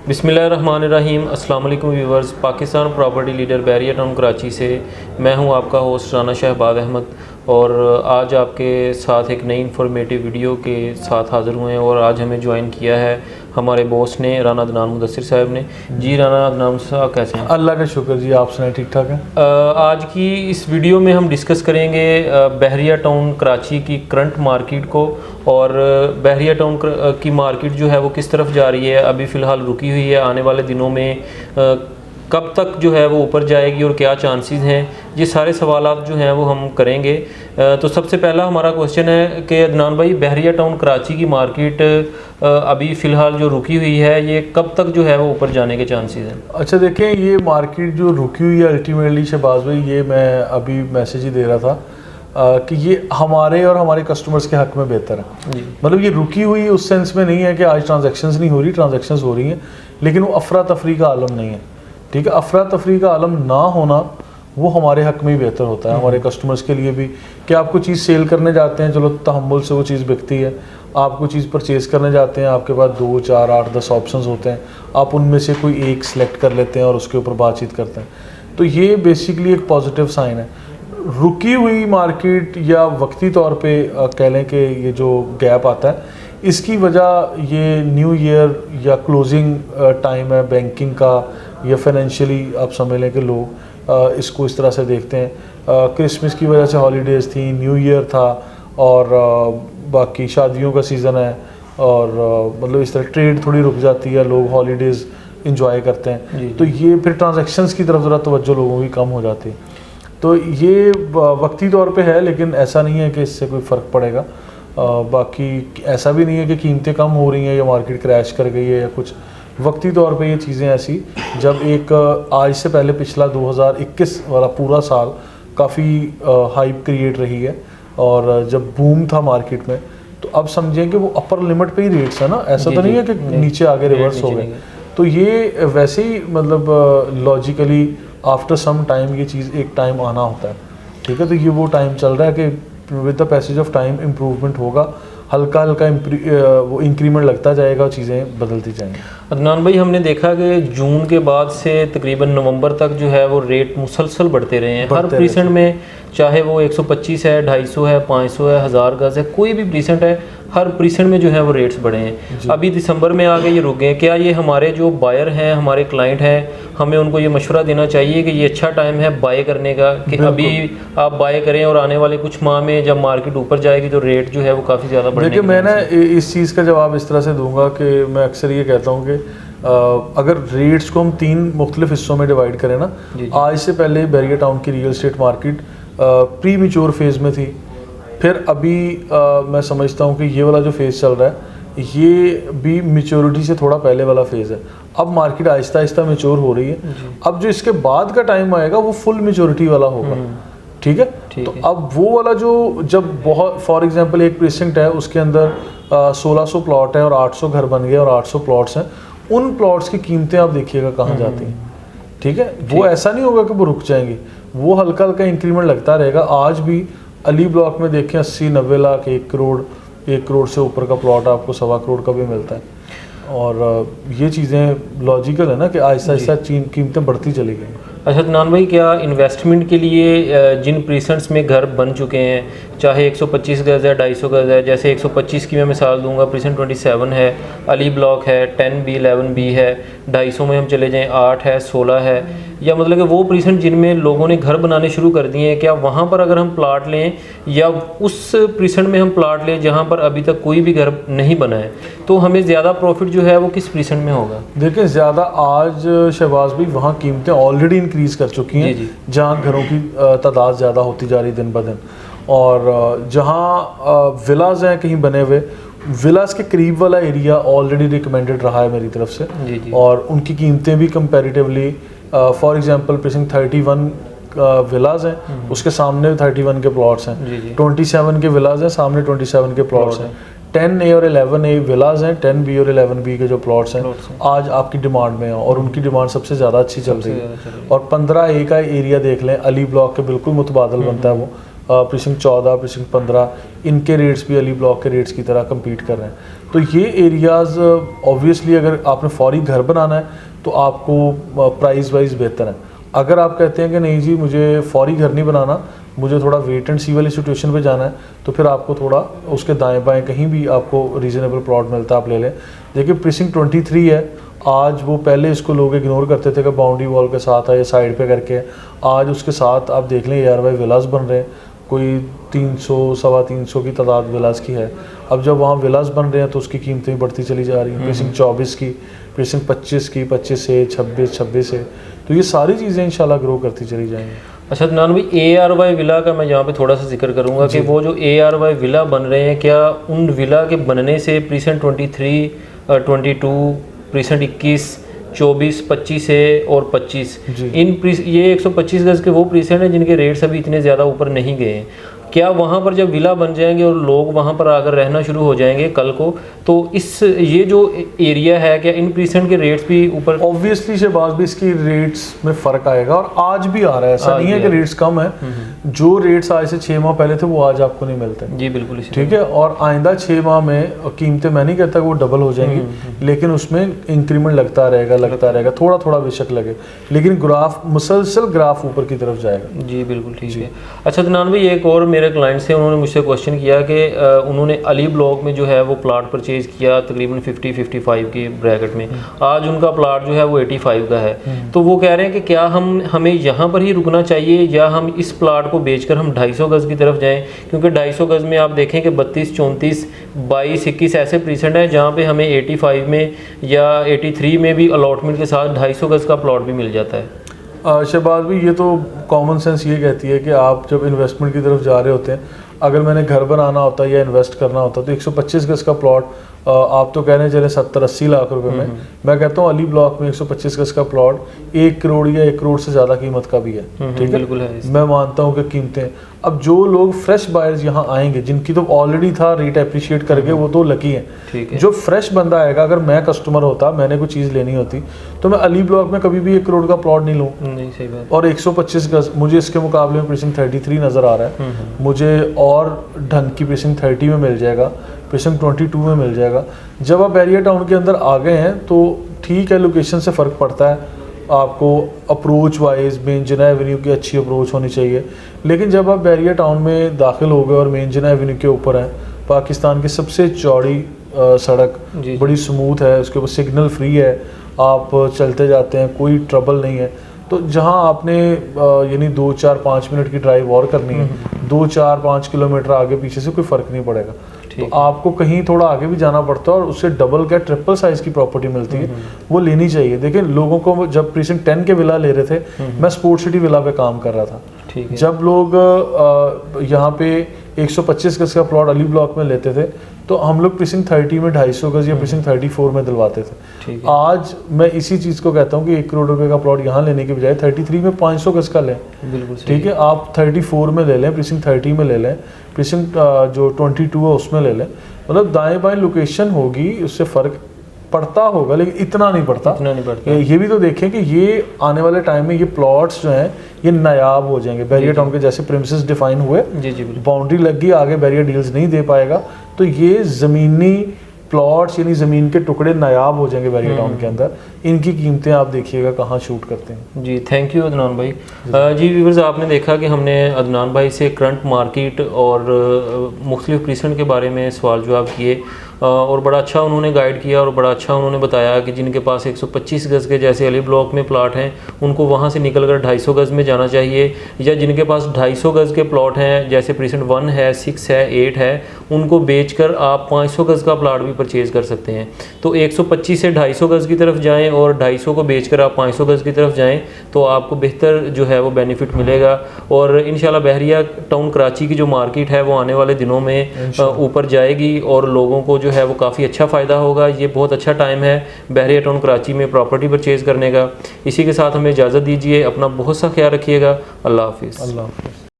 बिस्मिल्लाहिर्रहमानिर्रहीम। अस्सलाम वालेकुम viewers. Pakistan property leader Bahria town Karachi से मैं हूं आपका होस्ट राना शहबाज अहमद, और आज आपके साथ एक नई इन्फॉर्मेटिव वीडियो के साथ हाज़िर हुए हैं। और आज हमें ज्वाइन किया है हमारे बॉस ने, राना अदनान मुदस्सिर साहब ने। जी राना अदनान साहब कैसे हैं? अल्लाह का शुक्र जी, आप सुनाए ठीक ठाक हैं? आज की इस वीडियो में हम डिस्कस करेंगे बहरिया टाउन कराची की करंट मार्केट को, और बहरिया टाउन की मार्केट जो है वो किस तरफ जा रही है। अभी फ़िलहाल रुकी हुई है, आने वाले दिनों में कब तक जो है वो ऊपर जाएगी और क्या चांसेस हैं, ये सारे सवालात जो हैं वो हम करेंगे। तो सबसे पहला हमारा क्वेश्चन है कि अदनान भाई, बहरिया टाउन कराची की मार्केट अभी फ़िलहाल जो रुकी हुई है, ये कब तक जो है वो ऊपर जाने के चांसेस हैं? अच्छा देखें, ये मार्केट जो रुकी हुई है अल्टीमेटली शहबाज भाई, ये मैं अभी मैसेज ही दे रहा था कि ये हमारे और हमारे कस्टमर्स के हक़ में बेहतर है। मतलब ये रुकी हुई उस सेंस में नहीं है कि आज ट्रांजैक्शंस नहीं हो रही, ट्रांजैक्शंस हो रही हैं, लेकिन वो अफरा तफरी का आलम नहीं है। ठीक है, अफरा तफरी का आलम ना होना वो हमारे हक़ में ही बेहतर होता है, हमारे कस्टमर्स के लिए भी। कि आप कोई चीज़ सेल करने जाते हैं, चलो तहम्मुल से वो चीज़ बिकती है। आप कोई चीज़ परचेज़ करने जाते हैं, आपके पास 2, 4, 8, 10 ऑप्शंस होते हैं, आप उनमें से कोई एक सिलेक्ट कर लेते हैं और उसके ऊपर बातचीत करते हैं। तो ये बेसिकली एक पॉजिटिव साइन है। रुकी हुई मार्केट या वक्ती तौर पे कह लें कि ये जो गैप आता है, इसकी वजह ये न्यू ईयर या क्लोजिंग टाइम है बैंकिंग का, या फाइनेंशियली आप समझ लें कि लोग इसको इस तरह से देखते हैं। क्रिसमस की वजह से हॉलीडेज़ थी, न्यू ईयर था, और बाकी शादियों का सीज़न है, और मतलब इस तरह ट्रेड थोड़ी रुक जाती है, लोग हॉलीडेज़ इंजॉय करते हैं। तो ये फिर ट्रांजैक्शंस की तरफ ज़रा तवज्जो लोगों की कम हो जाती है। तो ये वक्ती तौर पे है, लेकिन ऐसा नहीं है कि इससे कोई फ़र्क पड़ेगा। बाकी ऐसा भी नहीं है कि कीमतें कम हो रही हैं या मार्केट क्रैश कर गई है या कुछ। वक्ती तौर पे ये चीज़ें ऐसी, जब एक आज से पहले पिछला 2021 वाला पूरा साल काफ़ी हाइप क्रिएट रही है, और जब बूम था मार्केट में, तो अब समझें कि वो अपर लिमिट पे ही रेट्स है ना, ऐसा तो नहीं है कि नीचे आगे रिवर्स हो गए। तो ये वैसे ही मतलब लॉजिकली आफ्टर सम टाइम ये चीज़ एक टाइम आना होता है। ठीक है, तो ये वो टाइम चल रहा है कि with the passage of time improvement होगा, हल्का हल्का वो इंक्रीमेंट लगता जाएगा, चीज़ें बदलती जाएंगी। अदनान भाई, हमने देखा कि जून के बाद से तकरीबन नवंबर तक जो है वो रेट मुसलसल बढ़ते रहे हैं। हर प्रीसेंट में, चाहे वो 125 है, 250 है, 500 है, 1000 गज है, कोई भी प्रीसेंट है, हर प्रीसेंट में जो है वो रेट्स बढ़े हैं। अभी दिसंबर में आ गए, ये रुक गए। क्या ये हमारे जो बायर हैं, हमारे क्लाइंट हैं, हमें उनको ये मशवरा देना चाहिए कि ये अच्छा टाइम है बाय करने का, कि अभी आप बाय करें और आने वाले कुछ माह में जब मार्केट ऊपर जाएगी तो रेट जो है वो काफ़ी ज़्यादा बढ़ेगा? देखिए, मैं ना इस चीज़ का जवाब इस तरह से दूंगा कि मैं अक्सर ये कहता हूँ कि अगर रेट्स को हम 3 मुख्तलिफ हिस्सों में डिवाइड करें ना, आज से पहले बहरिया टाउन की real estate market pre mature phase में थी। फिर अभी मैं समझता हूँ कि ये वाला जो फेज़ चल रहा है, ये भी मैच्योरिटी से थोड़ा पहले वाला फेज़ है। अब मार्केट आहिस्ता आहिस्ता मैच्योर हो रही है। अब जो इसके बाद का टाइम आएगा वो फुल मैच्योरिटी वाला होगा। ठीक है, तो अब वो वाला जो, जब बहुत फॉर एग्जांपल एक प्रीसिंक्ट है, उसके अंदर 1600 प्लॉट है और 800 घर बन गए और 800 प्लॉट्स हैं, उन प्लॉट्स की कीमतें आप देखिएगा कहाँ जाती हैं। ठीक है, वो ऐसा नहीं होगा कि वो रुक जाएंगी, वो हल्का हल्का इंक्रीमेंट लगता रहेगा। आज भी अली ब्लॉक में देखें 80-90 लाख, 1 करोड़, 1 करोड़ से ऊपर का प्लॉट आपको 1.25 करोड़ का भी मिलता है। और ये चीज़ें लॉजिकल है ना कि आहिस्ता आहिस्ता कीमतें बढ़ती चली गई। अच्छा अदनान भाई, क्या इन्वेस्टमेंट के लिए जिन प्रीसेंट्स में घर बन चुके हैं, चाहे 125 गज़ है, 250 गज़ है, जैसे 125 की मैं मिसाल दूंगा, प्रीसेंट 27 है, अली ब्लॉक है, 10B 11B है, 250 में हम चले जाएं 8 है, 16 है, या मतलब कि वो प्रीसेंट जिनमें लोगों ने घर बनाने शुरू कर दिए हैं, क्या वहाँ पर अगर हम प्लाट लें, या उस प्रीसेंट में हम प्लाट लें जहाँ पर अभी तक कोई भी घर नहीं बना है, तो हमें ज़्यादा प्रॉफिट जो है वो किस प्रीसेंट में होगा? देखिए, ज़्यादा आज शहबाज भाई वहाँ कीमतें ऑलरेडी इंक्रीज़ कर चुकी हैं, जहाँ घरों की तादाद ज़्यादा होती जा रही दिन ब दिन, और जहाँ विलाज हैं कहीं बने हुए, विलास के करीब वाला एरिया ऑलरेडी रिकमेंडेड रहा है मेरी तरफ से। और उनकी कीमतें भी comparatively, for example precinct 31 villas हैं, उसके सामने 31 के प्लॉट्स हैं, 27 के विलाज हैं, सामने 27 के प्लॉट्स हैं, 10A और 11A विलाज हैं, 10B और 11B के जो प्लॉट्स हैं आज आपकी डिमांड में हैं, और उनकी डिमांड सबसे ज़्यादा अच्छी चल रही है। और 15A का एरिया देख लें, अली ब्लॉक के बिल्कुल मुतबादल बनता है वो, प्रीसिंक्ट 14, प्रीसिंक्ट 15, इनके रेट्स भी अली ब्लॉक के रेट्स की तरह कम्पीट कर रहे हैं। तो ये एरियाज़ ऑब्वियसली अगर आपने फौरी घर बनाना है तो आपको प्राइस वाइज बेहतर है। अगर आप कहते हैं कि नहीं जी मुझे फौरी घर नहीं बनाना, मुझे थोड़ा वेट एंड सी वाली सिचुएशन पे जाना है, तो फिर आपको थोड़ा उसके दाएं बाएं कहीं भी आपको रीज़नेबल प्लॉट मिलता है, आप ले लें। देखिए प्रीसिंक्ट 23 है, आज वो पहले इसको लोग इग्नोर करते थे कि बाउंड्री वॉल के साथ है या साइड पे करके, आज उसके साथ आप देख लें यार भाई विलास बन रहे हैं, कोई 300 सवा 300 की तादाद विलास की है। अब जब वहाँ विलास बन रहे हैं तो उसकी कीमतें बढ़ती चली जा रही हैं। प्रीसिंक्ट 24 की, प्रीसिंक्ट 25 की, 25 से 26 से, तो ये सारी चीज़ें इंशाल्लाह ग्रो करती चली जाएंगी। अच्छा अदनान भाई, ARY विला का मैं यहाँ पे थोड़ा सा जिक्र करूँगा कि वो जो ARY विला बन रहे हैं, क्या उन विला के बनने से प्रीसेंट 23, 22, प्रीसेंट 21, 24, 25 है और 25 ये 125 गज के वो प्रीसेंट हैं जिनके रेट्स अभी इतने ज़्यादा ऊपर नहीं गए हैं। क्या वहाँ पर जब विला बन जाएंगे और लोग वहाँ पर आकर रहना शुरू हो जाएंगे कल को, तो ये जो एरिया है क्या इन प्रीसेंट के रेट्स भी ऊपर? ऑब्वियसली शहबाज भी इसकी रेट्स में फ़र्क आएगा, और आज भी आ रहा है, ऐसा नहीं है कि रेट्स कम है। जो रेट्स आज से 6 माह पहले थे वो आज आपको नहीं मिलते। जी बिल्कुल, ठीक है। और आइंदा 6 माह में कीमतें, मैं नहीं कहता कि वो डबल हो जाएंगी, लेकिन उसमें इंक्रीमेंट लगता रहेगा, थोड़ा थोड़ा बेशक लगे, लेकिन ग्राफ मुसलसल ग्राफ ऊपर की तरफ जाएगा। जी बिल्कुल ठीक है। अच्छा अदनान भाई, एक और मेरे क्लाइंट से उन्होंने मुझसे क्वेश्चन किया कि उन्होंने अली ब्लॉक में जो है वो प्लाट परचेज़ किया तकरीबन 50-55 के ब्रैकेट में, आज उनका प्लाट जो है वो 85 का है। तो वो कह रहे हैं कि क्या हमें यहाँ पर ही रुकना चाहिए या हम इस प्लाट को बेचकर हम 250 गज़ की तरफ जाएं, क्योंकि 250 गज़ में आप देखें कि 32, 34, 22, 21 ऐसे प्रीसेंट हैं जहाँ पे हमें 85 में या 83 में भी अलॉटमेंट के साथ 250 गज़ का प्लॉट भी मिल जाता है। शहबाज भी, ये तो कॉमन सेंस ये कहती है कि आप जब इन्वेस्टमेंट की तरफ जा रहे होते हैं, अगर मैंने घर बनाना होता है या इन्वेस्ट करना होता तो 125 गज का प्लॉट आप तो कहने चले 70-80 लाख रुपए में, मैं कहता हूँ अली ब्लॉक में 125 गज का प्लॉट 1 करोड़ या 1 करोड़ से ज़्यादा कीमत का भी है। ठीक है, बिल्कुल है। मैं मानता हूँ कि कीमतें, अब जो लोग फ्रेश बायर्स यहाँ आएंगे जिनकी तो ऑलरेडी था रेट अप्रिशिएट करके, वो तो लकी हैं। जो फ्रेश बंदा आएगा, अगर मैं कस्टमर होता, मैंने कोई चीज़ लेनी होती, तो मैं अली ब्लॉक में कभी भी 1 करोड़ का प्लॉट नहीं लूँ। सही बात। और 125 गज मुझे इसके मुकाबले में प्रीसिंक्ट 33 नज़र आ रहा है, मुझे और ढंग की प्रीसिंक्ट 30 में मिल जाएगा, प्रीसिंक्ट 22 में मिल जाएगा। जब आप बैरिया टाउन के अंदर आ गए हैं तो ठीक है, लोकेशन से फ़र्क पड़ता है, आपको अप्रोच वाइज मेन जिना एवेन्यू की अच्छी अप्रोच होनी चाहिए, लेकिन जब आप बैरिया टाउन में दाखिल हो गए और मेन जिना एवेन्यू के ऊपर हैं, पाकिस्तान की सबसे चौड़ी सड़क, बड़ी स्मूथ है, उसके ऊपर सिग्नल फ्री है, आप चलते जाते हैं, कोई ट्रबल नहीं है, तो जहां आपने यानी 2-4-5 मिनट की ड्राइव और करनी है, 2-4-5 किलोमीटर आगे पीछे से कोई फ़र्क नहीं पड़ेगा। तो आपको कहीं थोड़ा आगे भी जाना पड़ता है और उससे डबल क्या ट्रिपल साइज़ की प्रॉपर्टी मिलती है, वो लेनी चाहिए। देखिए लोगों को, जब प्रीसिंक्ट 10 के विला ले रहे थे, मैं स्पोर्ट सिटी विला पे काम कर रहा था, जब लोग यहाँ पे 125 गज का प्लॉट अली ब्लॉक में लेते थे, तो हम लोग प्रीसिंक्ट 30 में 250 गज या प्रीसिंक्ट 34 में दिलवाते थे। आज मैं इसी चीज़ को कहता हूँ कि 1 करोड़ रुपए का प्लॉट यहाँ लेने के बजाय 33 में 500 गज का लें। ठीक है, आप 34 में ले लें, प्रीसिंक्ट 30 में ले लें, प्रीसिंक्ट जो 22 है उसमें ले लें, मतलब दाएं बाएं लोकेशन होगी, उससे फ़र्क पड़ता होगा, लेकिन इतना नहीं पड़ता। ये भी तो देखें कि ये आने वाले टाइम में ये प्लॉट्स जो हैं ये नायाब हो जाएंगे। बैरिया टाउन के जैसे प्रेमिसेस डिफाइन हुए, बाउंड्री लग गई, आगे बैरिया डील्स नहीं दे पाएगा, तो ये ज़मीनी प्लॉट्स यानी ज़मीन के टुकड़े नायाब हो जाएंगे बैरिया टाउन के अंदर। इनकी कीमतें आप देखिएगा कहाँ शूट करते हैं। जी थैंक यू अदनान भाई। जी व्यूअर्स, आपने देखा कि हमने अदनान भाई से करंट मार्केट और मुख्तलिफ प्रीसेंट के बारे में सवाल जवाब किए, और बड़ा अच्छा उन्होंने गाइड किया और बड़ा अच्छा उन्होंने बताया कि जिनके पास 125 गज़ के जैसे अली ब्लॉक में प्लाट हैं, उनको वहाँ से निकल कर 250 गज़ में जाना चाहिए, या जिनके पास 250 गज़ के प्लॉट हैं जैसे प्रीसेंट 1 है, 6 है, 8 है, उनको बेचकर आप 500 गज़ का प्लाट भी परचेज़ कर सकते हैं। तो 125 से 250 गज़ की तरफ जाएँ और 250 को बेचकर आप 500 गज़ की तरफ जाएँ, तो आपको बेहतर जो है वो बेनिफिट मिलेगा। और इंशाल्लाह बहरिया टाउन कराची की जो मार्केट है वो आने वाले दिनों में ऊपर जाएगी और लोगों को जो है वो काफ़ी अच्छा फ़ायदा होगा। ये बहुत अच्छा टाइम है बहरिया टाउन कराची में प्रॉपर्टी परचेज़ करने का। इसी के साथ हमें इजाज़त दीजिए, अपना बहुत सा ख्याल रखिएगा। अल्लाह हाफिज़।